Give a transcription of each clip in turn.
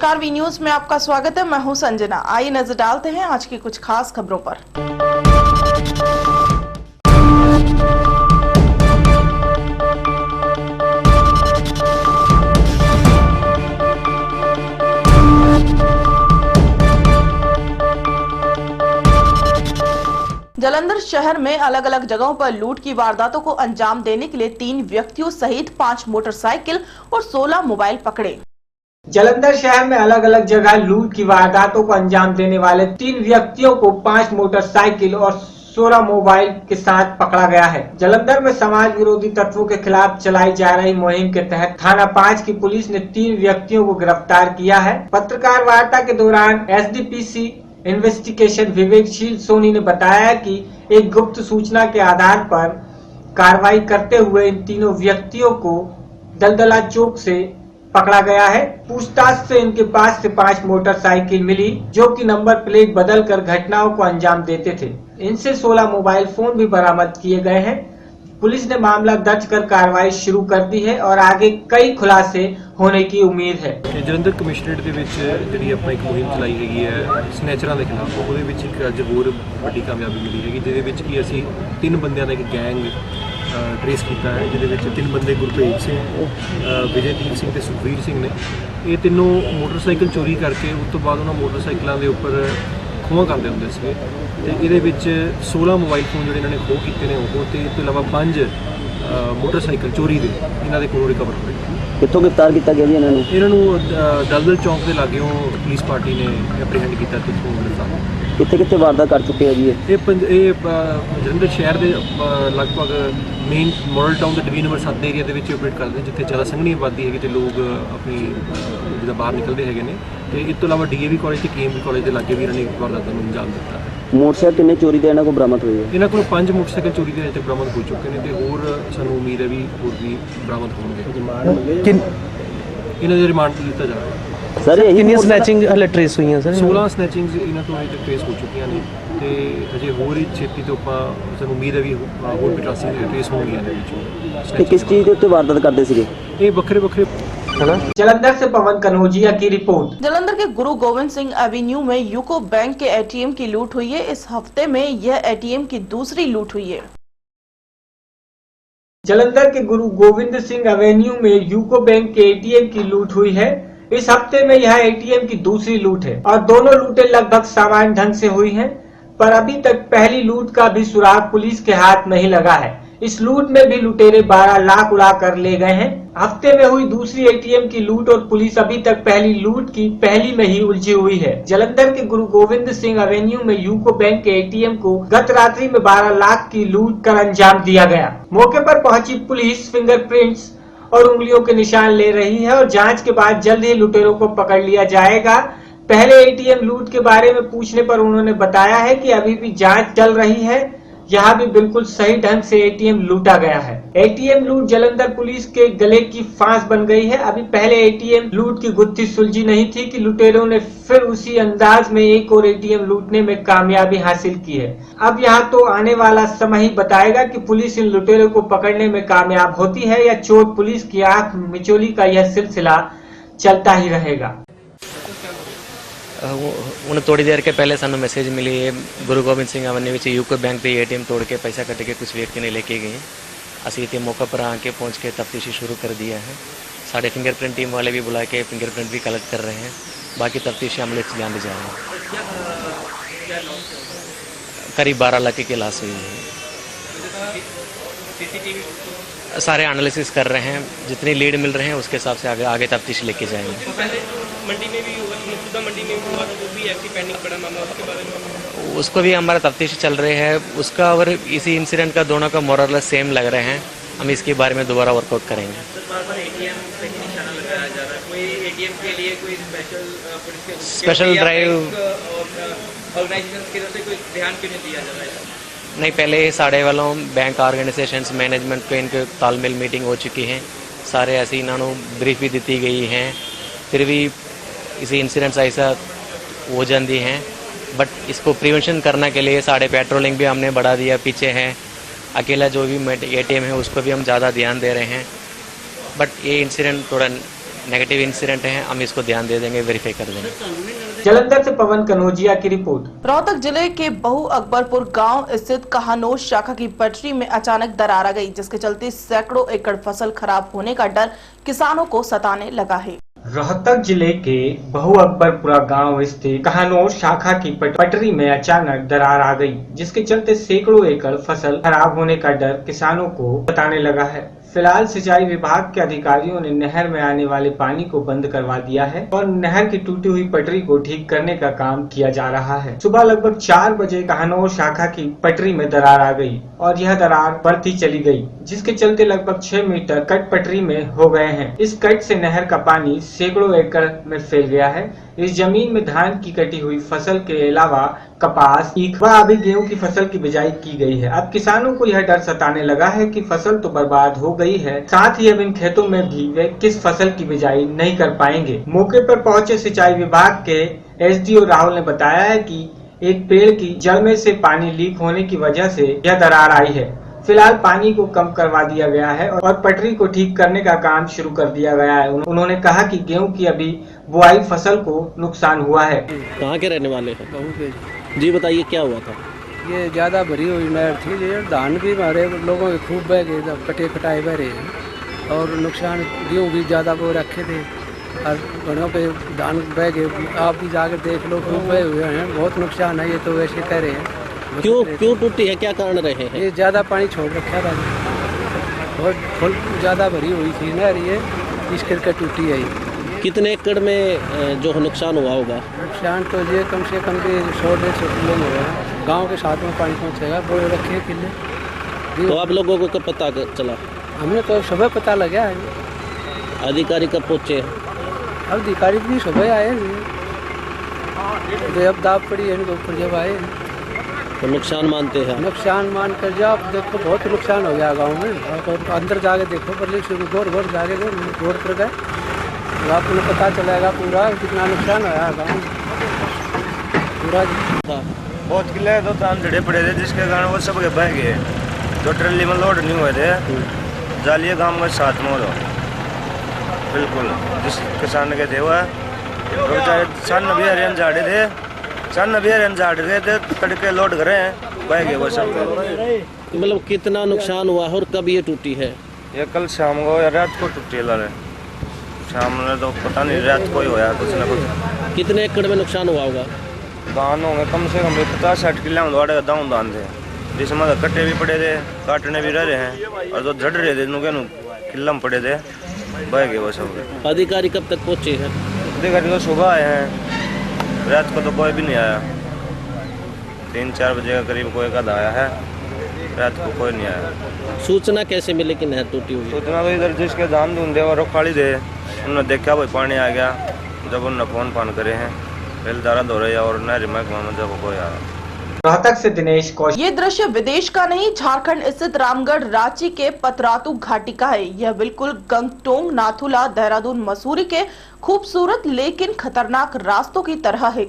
नमस्कार, V news में आपका स्वागत है। मैं हूं संजना। आइए नजर डालते हैं आज की कुछ खास खबरों पर। जालंधर शहर में अलग अलग जगहों पर लूट की वारदातों को अंजाम देने के लिए 3 व्यक्तियों सहित 5 मोटरसाइकिल और 16 मोबाइल पकड़े। जालंधर शहर में अलग अलग जगह लूट की वारदातों को अंजाम देने वाले 3 व्यक्तियों को 5 मोटरसाइकिल और 16 मोबाइल के साथ पकड़ा गया है। जालंधर में समाज विरोधी तत्वों के खिलाफ चलाई जा रही मुहिम के तहत थाना 5 की पुलिस ने 3 व्यक्तियों को गिरफ्तार किया है। पत्रकार वार्ता के दौरान एसडीपीसी इन्वेस्टिगेशन विवेकशील सोनी ने बताया कि एक गुप्त सूचना के आधार पर कार्रवाई करते हुए इन तीनों व्यक्तियों को दलदला चौक से पकड़ा गया है। पूछताछ से इनके पास से 5 मोटरसाइकिल मिली जो कि नंबर प्लेट बदलकर घटनाओं को अंजाम देते थे। इनसे 16 मोबाइल फोन भी बरामद किए गए हैं। पुलिस ने मामला दर्ज कर कार्रवाई शुरू कर दी है और आगे कई खुलासे होने की उम्मीद है। ਜਲੰਧਰ ਕਮਿਸ਼ਨਰੇਟ ਦੇ ਵਿੱਚ ਜਿਹੜੀ ਆਪਣਾ ਇੱਕ ਮੁਹਿੰਮ ਚਲਾਈ ਹੈਗੀ ਹੈ ਸਨੈਚਰਾਂ ਦੇ ਖਿਲਾਫ, ਉਹਦੇ ਵਿੱਚ ਇੱਕ ਅੱਜ ਹੋਰ ਵੱਡੀ ਕਾਮਯਾਬੀ ਮਿਲੀ ਹੈਗੀ, ਜਿਹਦੇ ਵਿੱਚ ਕਿ ਅਸੀਂ 3 ਬੰਦਿਆਂ ਦਾ ਇੱਕ ਗੈਂਗ ट्रेस किया है, जिहदे विच 3 बंदे गुरभेज सिंह, विजयदीप सिंह ते सुखबीर सिंह ने। ये तीनों मोटरसाइकिल चोरी करके उस तो बाद उन्होंने मोटरसाइकिलों के उपर खोह करते होंगे थे। तो ये 16 मोबाइल फोन जो इन्होंने खोह किए हैं वो, तो इस तो इलावा 5 मोटरसाइकिल चोरी के इन्हों के कोलों रिकवर होए। कितों गिरफ्तार किया गया जी इन्हों दलदल चौक के लागों पुलिस पार्टी ने एप्रीहेंड किया, कितों गिरफ्तार कितने वारदात कर चुके हैं जी। ये जलंधर शहर के लगभग मेन मॉडल टाउन के डिवीजन नंबर 7 एरिया के ऑपरेट करते हैं, जिथे ज़्यादा संघनी आबादी है तो लोग अपनी जिदा बाहर निकलते हैं। तो इस तो इलावा DAV कॉलेज तो KMB कॉलेज के लागे भी इन्होंने वारदातों को अंजाम दिता है। मोटरसाइकिल कितने चोरी के इन्हों को बरामद हुई है? इन्होंने को 5 मोटरसाइकिल चोरी के अजे तक बरामद हो चुके हैं, तो होर सानू उम्मीद है भी होर भी बरामद होंगे। इन्होंने रिमांड लिया जा रहा है। सर कितनी स्नैचिंग हले ट्रेस हुई हैं? सर 16 स्नैचिंग्स इन्हों तो अजे ट्रेस हो चुकी हैं, तो अजे होर ही छेती तो सानू उम्मीद है भी होर भी ट्रेस होंगी। किस चीज़ के उत्ते वारदात करते थे? ये बखरे बखरे। जालंधर से पवन कनौजिया की रिपोर्ट। जालंधर के गुरु गोविंद सिंह एवेन्यू में यूको बैंक के ATM की लूट हुई है। इस हफ्ते में यह ATM की दूसरी लूट हुई है। जालंधर के गुरु गोविंद सिंह एवेन्यू में यूको बैंक के ATM की लूट हुई है। इस हफ्ते में यह ATM की दूसरी लूट है और दोनों लूटें लगभग सामान्य ढंग से हुई हैं, पर अभी तक पहली लूट का भी सुराग पुलिस के हाथ नहीं लगा है। इस लूट में भी लुटेरे 12 लाख उड़ा कर ले गए हैं। हफ्ते में हुई दूसरी ATM की लूट और पुलिस अभी तक पहली लूट की पहली में ही उलझी हुई है। जालंधर के गुरु गोविंद सिंह एवेन्यू में यूको बैंक के ATM को गत रात्रि में 12 लाख की लूट कर अंजाम दिया गया। मौके पर पहुंची पुलिस फिंगरप्रिंट्स और उंगलियों के निशान ले रही है और जांच के बाद जल्द ही लुटेरों को पकड़ लिया जाएगा। पहले ATM लूट के बारे में पूछने पर उन्होंने बताया है कि अभी भी जांच चल रही है, यहाँ भी बिल्कुल सही ढंग से ATM लूटा गया है। ATM लूट जालंधर पुलिस के गले की फांस बन गई है। अभी पहले ATM लूट की गुत्थी सुलझी नहीं थी कि लुटेरों ने फिर उसी अंदाज में एक और ATM लूटने में कामयाबी हासिल की है। अब यहाँ तो आने वाला समय ही बताएगा कि पुलिस इन लुटेरों को पकड़ने में कामयाब होती है या चोर पुलिस की आंख मिचौली का यह सिलसिला चलता ही रहेगा। उन थोड़ी देर के पहले सानू मैसेज मिली है गुरु गोबिंद सिंह एवेन्यू में यूको बैंक के ATM तोड़ के पैसा कट के कुछ व्यक्ति ने लेके गए। असी इतने मौके पर आके पहुंच के तफ्तीशी शुरू कर दिया है। साढ़े फिंगरप्रिंट टीम वाले भी बुला के फिंगरप्रिंट भी कलेक्ट कर रहे हैं। बाकी तफ्तीशी अमले से ध्यान दे जा रहे हैं। करीब 12 लाख की लाश हुई है। सारे एनालिसिस कर रहे हैं, जितनी लीड मिल रहे हैं उसके हिसाब से आगे तफ्तीश लेके जाएंगे। मंडी में भी हुआ तो वो भी ऐसी पेंडिंग पड़ा मामला, उसके बारे में उसको भी हमारा तफ्तीश चल रहे हैं। उसका और इसी इंसिडेंट का दोनों का मोरलेस सेम लग रहे हैं। हम इसके बारे में दोबारा वर्कआउट करेंगे। ATM पे निशाना लगाया जा रहा है, कोई ATM के लिए कोई स्पेशल ड्राइव ऑर्गेनाइजेशन की तरफ से कोई ध्यान क्यों नहीं दिया जा रहा है? नहीं, पहले ही साढ़े वालों बैंक ऑर्गेनाइजेशंस मैनेजमेंट पे इनके तालमेल मीटिंग हो चुकी है। सारे ऐसे इन्होंने ब्रीफ भी दी गई हैं, फिर भी इसी इंसिडेंट्स ऐसा हो जाती हैं। बट इसको प्रिवेंशन करने के लिए साढ़े पेट्रोलिंग भी हमने बढ़ा दिया पीछे हैं। अकेला जो भी ATM है उसको भी हम ज़्यादा ध्यान दे रहे हैं। बट ये इंसिडेंट थोड़ा नेगेटिव इंसिडेंट हैं, हम इसको ध्यान दे देंगे, वेरीफाई कर देंगे। जलंधर से पवन कनौजिया की रिपोर्ट। रोहतक जिले के बहु अकबरपुर गांव स्थित कहानोर शाखा की पटरी में अचानक दरार आ गई, जिसके चलते सैकड़ों एकड़ फसल खराब होने का डर किसानों को सताने लगा है। रोहतक जिले के बहु अकबरपुरा गांव स्थित कहानोर शाखा की पटरी में अचानक दरार आ गई, जिसके चलते सैकड़ों एकड़ फसल खराब होने का डर किसानों को सताने लगा है। फिलहाल सिंचाई विभाग के अधिकारियों ने नहर में आने वाले पानी को बंद करवा दिया है और नहर की टूटी हुई पटरी को ठीक करने का काम किया जा रहा है। सुबह लगभग 4 बजे कहानोर शाखा की पटरी में दरार आ गई और यह दरार बढ़ती चली गई, जिसके चलते लगभग 6 मीटर कट पटरी में हो गए हैं। इस कट से नहर का पानी सैकड़ों एकड़ में फैल गया है। इस जमीन में धान की कटी हुई फसल के अलावा कपास, ईख व अभी गेहूं की फसल की बिजाई की गई है। अब किसानों को यह डर सताने लगा है कि फसल तो बर्बाद हो गई है, साथ ही अब इन खेतों में भी वे किस फसल की बिजाई नहीं कर पाएंगे। मौके पर पहुंचे सिंचाई विभाग के एसडीओ राहुल ने बताया है कि एक पेड़ की जड़ में से पानी लीक होने की वजह से यह दरार आई है। फिलहाल पानी को कम करवा दिया गया है और पटरी को ठीक करने का काम शुरू कर दिया गया है। उन्होंने कहा कि गेहूं की अभी बुआई फसल को नुकसान हुआ है। कहाँ के रहने वाले हैं? बहू के जी बताइए क्या हुआ था? ये ज़्यादा भरी हुई नहर थी, ये धान भी हमारे लोगों के खूब बह गए, कटे कटाए बह रहे हैं और नुकसान गेहूँ भी ज़्यादा वो रखे थे और घरों पे धान बह गए। आप भी जाकर देख लो, खूब बहे हुए हैं, बहुत नुकसान है। ये तो वैसे कह रहे हैं। क्यों टूटी है, क्या कारण रहे हैं? ये ज़्यादा पानी छोड़ रखा था, बहुत फुल ज़्यादा भरी हुई थी नहर, ये इस करके टूटी है। कितने एकड़ में जो नुकसान हुआ होगा? नुकसान तो ये कम से कम भी 100-150 किलो में होगा। गाँव के साथ में पानी पहुँचेगा, बोले रखे किले। तो आप लोगों को कब पता चला? हमें तो सुबह पता लगा है। अधिकारी कब पहुँचे? अब अधिकारी भी सुबह आए, तो अब दाब पड़ी है इनके ऊपर जब आए। तो नुकसान मानते हैं? नुकसान मान कर जाओ, देखो बहुत नुकसान हो गया गांव में। और अंदर जाके देखो, पर गोर जाके रोड पर गए तो आपको पता चलेगा पूरा कितना नुकसान होया गाँव में पूरा। बहुत किले तो तान झड़े पड़े थे, जिसके कारण वो सब बह गए। तो ट्रली में लोड नहीं हुए थे, जालिए गाँव के साथ में हो बिल्कुल। जिस किसान के थे वह सन भी हरियाण झाड़े थे, सन भी हरियाण झाड़ रहे थे, तड़के लोड करे हैं, बह गए वो सब। मतलब कितना नुकसान हुआ है और कब ये टूटी है? ये कल शाम को या रात को टूटी ला रहे। शाम में तो पता नहीं, रात को ही होया कुछ न कुछ। कितने एकड़ में नुकसान हुआ होगा? दान होंगे कम से कम 50-60 किलो में दाऊं दान थे, जिसमें कट्टे भी पड़े थे, काटने भी रहे हैं और जो झड़ रहे थे नुके किला में पड़े थे, बह गए वो सब। अधिकारी कब तक पहुँचे हैं? अधिकारी तो सुबह आए हैं, रात को तो कोई भी नहीं आया। 3-4 बजे के करीब कोई का आया है, रात को कोई नहीं आया। सूचना कैसे मिली कि नहर टूटी हुई? सूचना तो इधर जिसके धान ढूंढे और रोखाड़ी थे, उन्होंने देखा भाई पानी आ गया, जब उन्होंने फोन करे हैं पहले दारा धो रहे और नहर महकमा में जब कोई आया। रोहतक से दिनेश कौशिक। ये दृश्य विदेश का नहीं, झारखंड स्थित रामगढ़ रांची के पतरातू घाटी का है। यह बिल्कुल गंगटोंग, नाथुला, देहरादून, मसूरी के खूबसूरत लेकिन खतरनाक रास्तों की तरह है।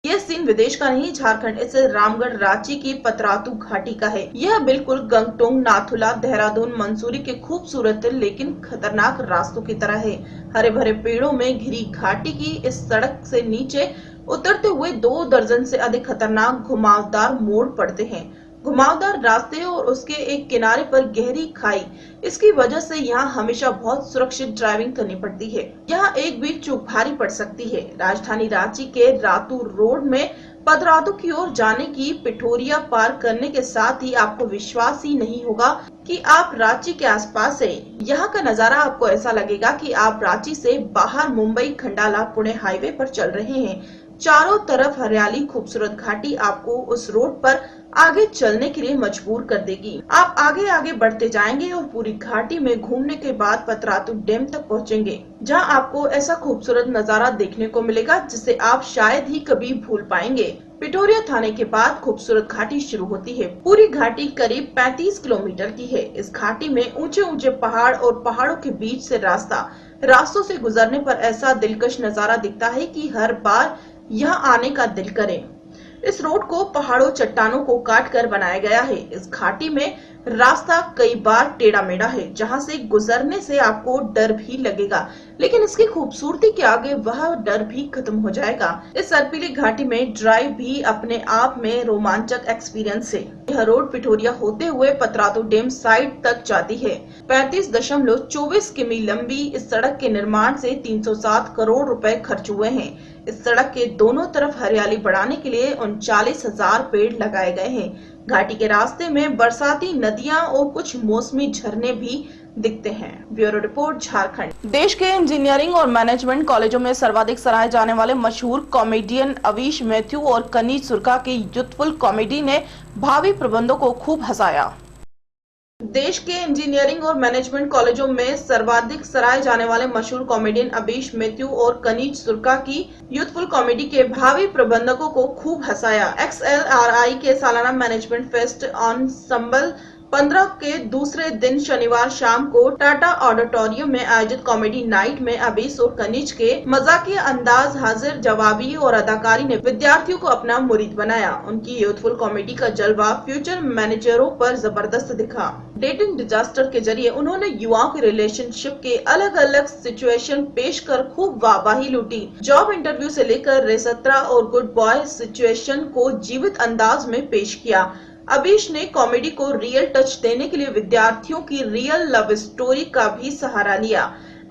यह सीन विदेश का नहीं, झारखंड स्थित रामगढ़ रांची की पतरातू घाटी का है। यह बिल्कुल गंगटोंग, नाथुला, देहरादून, मंसूरी के खूबसूरत लेकिन खतरनाक रास्तों की तरह है। हरे भरे पेड़ों में घिरी घाटी की इस सड़क से नीचे उतरते हुए 2 दर्जन से अधिक खतरनाक घुमावदार मोड़ पड़ते हैं। घुमावदार रास्ते और उसके एक किनारे पर गहरी खाई, इसकी वजह से यहाँ हमेशा बहुत सुरक्षित ड्राइविंग करनी पड़ती है। यहाँ एक भी चूक भारी पड़ सकती है। राजधानी रांची के रातू रोड में पतरातू की ओर जाने की पिठोरिया पार करने के साथ ही आपको विश्वास ही नहीं होगा कि आप रांची के आसपास हैं। यहाँ का नजारा आपको ऐसा लगेगा कि आप रांची से बाहर मुंबई खंडाला पुणे हाईवे पर चल रहे हैं। चारों तरफ हरियाली, खूबसूरत घाटी आपको उस रोड पर आगे चलने के लिए मजबूर कर देगी। आप आगे आगे बढ़ते जाएंगे और पूरी घाटी में घूमने के बाद पतरातू डैम तक पहुंचेंगे, जहां आपको ऐसा खूबसूरत नजारा देखने को मिलेगा जिसे आप शायद ही कभी भूल पाएंगे। पिठोरिया थाने के बाद खूबसूरत घाटी शुरू होती है। पूरी घाटी करीब 35 किलोमीटर की है। इस घाटी में ऊंचे ऊंचे पहाड़ और पहाड़ों के बीच से रास्तों से गुजरने पर ऐसा दिलकश नजारा दिखता है कि हर बार यहाँ आने का दिल करे। इस रोड को पहाड़ों चट्टानों को काट कर बनाया गया है। इस घाटी में रास्ता कई बार टेढ़ा मेढ़ा है, जहां से गुजरने से आपको डर भी लगेगा, लेकिन इसकी खूबसूरती के आगे वह डर भी खत्म हो जाएगा। इस सर्पीली घाटी में ड्राइव भी अपने आप में रोमांचक एक्सपीरियंस है। यह रोड पिठोरिया होते हुए पतरातू डैम साइड तक जाती है। 35.24 किमी लंबी इस सड़क के निर्माण से 307 करोड़ रुपए खर्च हुए हैं। इस सड़क के दोनों तरफ हरियाली बढ़ाने के लिए 39,000 पेड़ लगाए गए हैं। घाटी के रास्ते में बरसाती नदियां और कुछ मौसमी झरने भी दिखते हैं। Bureau report, Jharkhand. देश के इंजीनियरिंग और मैनेजमेंट कॉलेजों में सर्वाधिक सराहे जाने वाले मशहूर कॉमेडियन अवीश मैथ्यू और कनीज सुरका की यूथफुल कॉमेडी ने भावी प्रबंधों को खूब हंसाया। देश के इंजीनियरिंग और मैनेजमेंट कॉलेजों में सर्वाधिक सराहे जाने वाले मशहूर कॉमेडियन अवीश मैथ्यू और कनीज सुरका की यूथफुल कॉमेडी के भावी प्रबंधकों को खूब हंसाया। XLRI के सालाना मैनेजमेंट फेस्ट ऑनसम्बल 15 के दूसरे दिन शनिवार शाम को टाटा ऑडिटोरियम में आयोजित कॉमेडी नाइट में अवीश और कनीज के मजाकिया अंदाज, हाजिर जवाबी और अदाकारी ने विद्यार्थियों को अपना मुरीद बनाया। उनकी यूथफुल कॉमेडी का जलवा फ्यूचर मैनेजरों पर जबरदस्त दिखा। डेटिंग डिजास्टर के जरिए उन्होंने युवाओं के रिलेशनशिप के अलग अलग सिचुएशन पेश कर खूब वाहवाही लूटी। जॉब इंटरव्यू से लेकर रेसत्रा और गुड बॉय सिचुएशन को जीवित अंदाज में पेश किया। अवीश ने कॉमेडी को रियल टच देने के लिए विद्यार्थियों की रियल लव स्टोरी का भी सहारा लिया।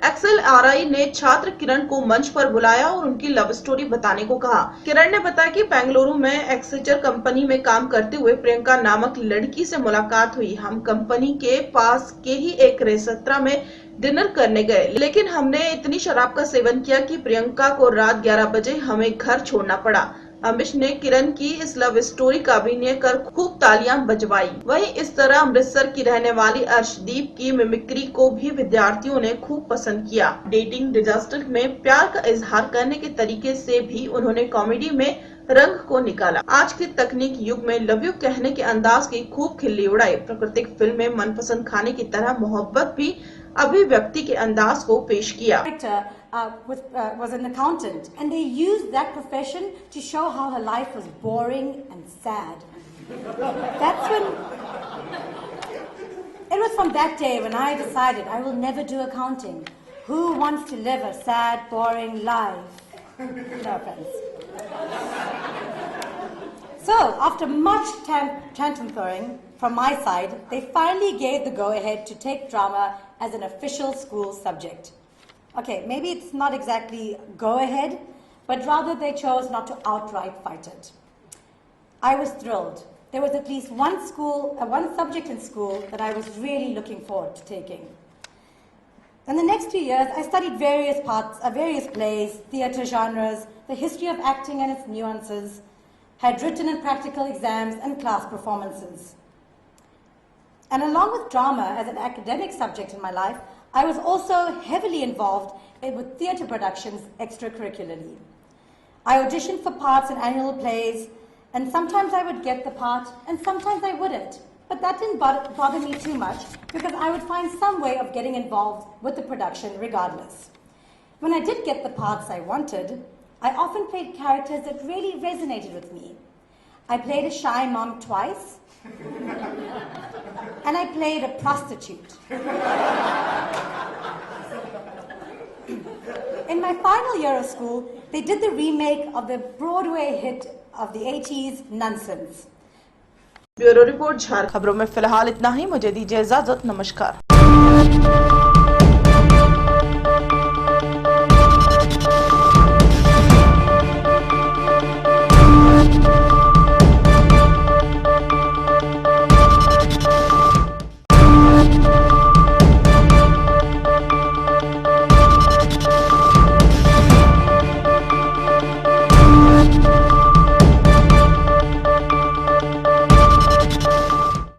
XLRI ने छात्र किरण को मंच पर बुलाया और उनकी लव स्टोरी बताने को कहा। किरण ने बताया कि बेंगलुरु में एक्सेंचर कंपनी में काम करते हुए प्रियंका नामक लड़की से मुलाकात हुई। हम कंपनी के पास के ही एक रेस्तरां में डिनर करने गए, लेकिन हमने इतनी शराब का सेवन किया कि प्रियंका को रात 11 बजे हमें घर छोड़ना पड़ा। अमीश ने किरण की इस लव स्टोरी का अभिनय कर खूब तालियां बजवाई। वहीं इस तरह अमृतसर की रहने वाली अर्शदीप की मिमिक्री को भी विद्यार्थियों ने खूब पसंद किया। डेटिंग डिजास्टर में प्यार का इजहार करने के तरीके से भी उन्होंने कॉमेडी में रंग को निकाला। आज के तकनीक युग में लव यू कहने के अंदाज की खूब खिल्ली उड़ाई। प्राकृतिक फिल्म में मनपसंद खाने की तरह मोहब्बत भी अभिव्यक्ति के अंदाज को पेश किया। Was an accountant, and they used that profession to show how her life was boring and sad. That's when it was from that day when I decided I will never do accounting. Who wants to live a sad, boring life? No offense. So, after much tantrum throwing from my side, they finally gave the go-ahead to take drama as an official school subject. Okay, maybe it's not exactly go-ahead, but rather they chose not to outright fight it. I was thrilled. There was at least one subject in school that I was really looking forward to taking. In the next 2 years, I studied various plays, theatre genres, the history of acting and its nuances, had written and practical exams and class performances. And along with drama as an academic subject in my life, I was also heavily involved with theatre productions extracurricularly. I auditioned for parts in annual plays, and sometimes I would get the part and sometimes I wouldn't. But that didn't bother me too much because I would find some way of getting involved with the production regardless. When I did get the parts I wanted, I often played characters that really resonated with me. I played a shy mom twice, and I played a prostitute. In my final year of school, they did the remake of the Broadway hit of the 80s, Nonsense. Bureau report, Jharkhand. खबरों में फिलहाल इतना ही। मुझे दीजिए इजाजत। नमस्कार।